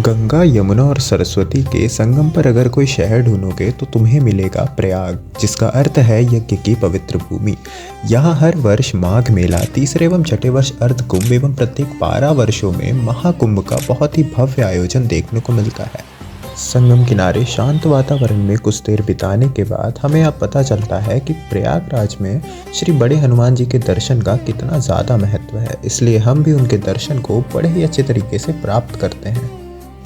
गंगा, यमुना और सरस्वती के संगम पर अगर कोई शहर ढूंढोगे तो तुम्हें मिलेगा प्रयाग, जिसका अर्थ है यज्ञ की पवित्र भूमि। यहाँ हर वर्ष माघ मेला, तीसरे एवं छठे वर्ष अर्ध कुंभ एवं प्रत्येक 12 वर्षों में महाकुंभ का बहुत ही भव्य आयोजन देखने को मिलता है। संगम किनारे शांत वातावरण में कुछ देर बिताने के बाद हमें अब पता चलता है कि प्रयागराज में श्री बड़े हनुमान जी के दर्शन का कितना ज़्यादा महत्व है। इसलिए हम भी उनके दर्शन को बड़े ही अच्छे तरीके से प्राप्त करते हैं।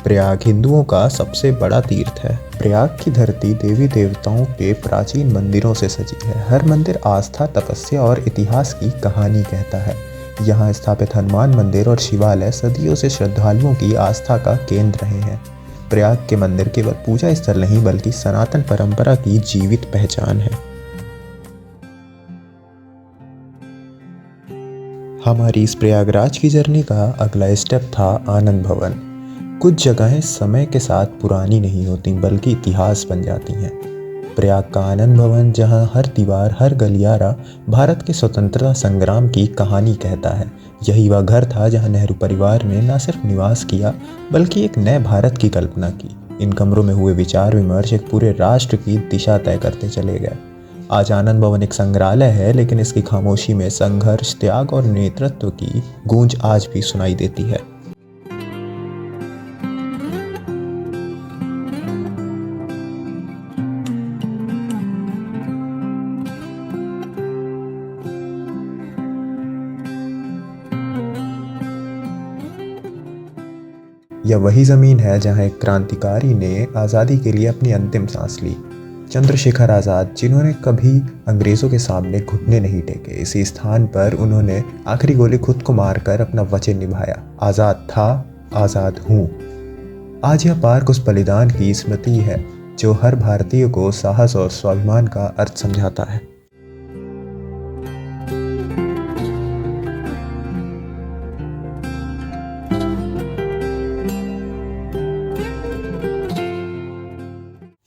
प्रयाग हिंदुओं का सबसे बड़ा तीर्थ है। प्रयाग की धरती देवी देवताओं के प्राचीन मंदिरों से सजी है। हर मंदिर आस्था, तपस्या और इतिहास की कहानी कहता है। यहाँ स्थापित हनुमान मंदिर और शिवालय सदियों से श्रद्धालुओं की आस्था का केंद्र रहे हैं। प्रयाग के मंदिर केवल पूजा स्थल नहीं बल्कि सनातन परंपरा की जीवित पहचान है। हमारी इस प्रयागराज की जर्नी का अगला स्टेप था आनंद भवन। कुछ जगहें समय के साथ पुरानी नहीं होती बल्कि इतिहास बन जाती हैं। प्रयाग का आनंद भवन, जहां हर दीवार, हर गलियारा भारत के स्वतंत्रता संग्राम की कहानी कहता है। यही वह घर था जहां नेहरू परिवार ने न सिर्फ निवास किया बल्कि एक नए भारत की कल्पना की। इन कमरों में हुए विचार विमर्श एक पूरे राष्ट्र की दिशा तय करते चले गए। आज आनंद भवन एक संग्रहालय है, लेकिन इसकी खामोशी में संघर्ष, त्याग और नेतृत्व की गूंज आज भी सुनाई देती है। यह वही ज़मीन है जहां एक क्रांतिकारी ने आज़ादी के लिए अपनी अंतिम सांस ली, चंद्रशेखर आज़ाद, जिन्होंने कभी अंग्रेज़ों के सामने घुटने नहीं टेके। इसी स्थान पर उन्होंने आखिरी गोली खुद को मारकर अपना वचन निभाया। आज़ाद था, आज़ाद हूँ। आज यह पार्क उस बलिदान की स्मृति है जो हर भारतीय को साहस और स्वाभिमान का अर्थ समझाता है।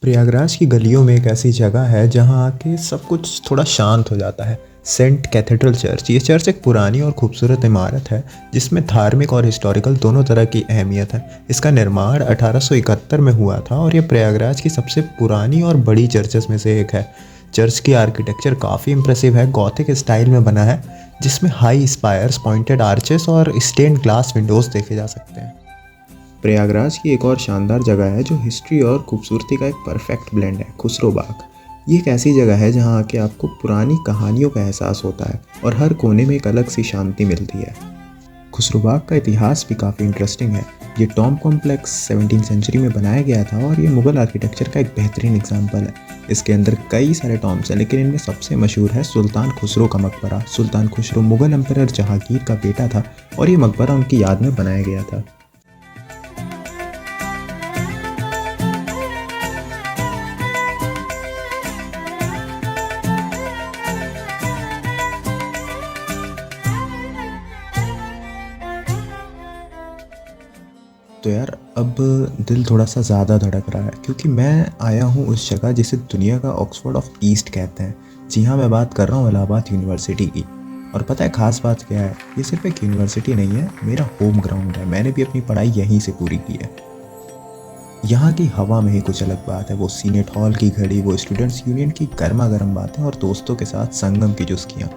प्रयागराज की गलियों में एक ऐसी जगह है जहां आके सब कुछ थोड़ा शांत हो जाता है। Saint cathedral church. ये चर्च एक पुरानी और खूबसूरत इमारत है जिसमें धार्मिक और हिस्टोरिकल दोनों तरह की अहमियत है। इसका निर्माण 1871 में हुआ था और ये प्रयागराज की सबसे पुरानी और बड़ी चर्चेस में से एक है। चर्च की आर्किटेक्चर काफ़ी इंप्रेसिव है, गॉथिक स्टाइल में बना है, जिसमें हाई स्पायर्स, पॉइंटेड आर्चेस और स्टेन्ड ग्लास विंडोज़ देखे जा सकते हैं। प्रयागराज की एक और शानदार जगह है जो हिस्ट्री और खूबसूरती का एक परफेक्ट ब्लेंड है, खुसरो बाग। ये एक ऐसी जगह है जहाँ आके आपको पुरानी कहानियों का एहसास होता है और हर कोने में एक अलग सी शांति मिलती है। खुसरो बाग का इतिहास भी काफ़ी इंटरेस्टिंग है। ये टॉम कॉम्प्लेक्स 17वीं सेंचुरी में बनाया गया था और ये मुग़ल आर्किटेक्चर का एक बेहतरीन एग्जाम्पल है। इसके अंदर कई सारे टॉम्स हैं, लेकिन इनमें सबसे मशहूर है सुल्तान खुसरो का मकबरा। सुल्तान खुसरो मुग़ल एम्परर जहांगीर का बेटा था और ये मकबरा उनकी याद में बनाया गया था। तो यार अब दिल थोड़ा सा ज़्यादा धड़क रहा है क्योंकि मैं आया हूँ उस जगह जिसे दुनिया का ऑक्सफोर्ड ऑफ ईस्ट कहते हैं। जी हाँ, मैं बात कर रहा हूँ इलाहाबाद यूनिवर्सिटी की। और पता है ख़ास बात क्या है? ये सिर्फ एक यूनिवर्सिटी नहीं है, मेरा होम ग्राउंड है। मैंने भी अपनी पढ़ाई यहीं से पूरी की है। यहाँ की हवा में ही कुछ अलग बात है। वो सीनेट हॉल की घड़ी, वो स्टूडेंट्स यूनियन की गर्मा गर्म बातें और दोस्तों के साथ संगम की चुस्कियाँ।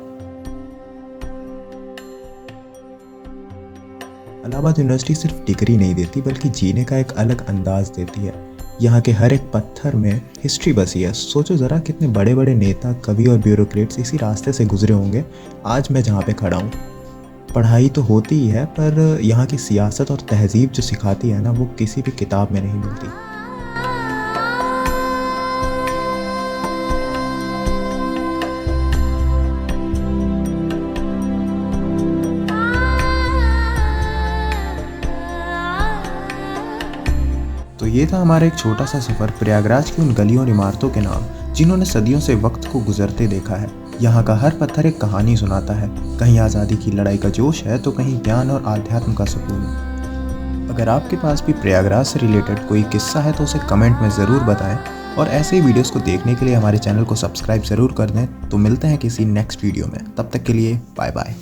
इलाहाबाद यूनिवर्सिटी सिर्फ डिग्री नहीं देती बल्कि जीने का एक अलग अंदाज देती है। यहाँ के हर एक पत्थर में हिस्ट्री बसी है। सोचो ज़रा, कितने बड़े बड़े नेता, कवि और ब्यूरोक्रेट्स इसी रास्ते से गुजरे होंगे आज मैं जहाँ पे खड़ा हूँ। पढ़ाई तो होती ही है, पर यहाँ की सियासत और तहजीब जो सिखाती है ना, वो किसी भी किताब में नहीं मिलती। तो ये था हमारा एक छोटा सा सफ़र प्रयागराज की उन गलियों और इमारतों के नाम जिन्होंने सदियों से वक्त को गुजरते देखा है। यहाँ का हर पत्थर एक कहानी सुनाता है। कहीं आज़ादी की लड़ाई का जोश है तो कहीं ज्ञान और आध्यात्म का सुकून। अगर आपके पास भी प्रयागराज से रिलेटेड कोई किस्सा है तो उसे कमेंट में ज़रूर बताएं और ऐसे ही वीडियोस को देखने के लिए हमारे चैनल को सब्सक्राइब ज़रूर कर दें। तो मिलते हैं किसी नेक्स्ट वीडियो में, तब तक के लिए बाय बाय।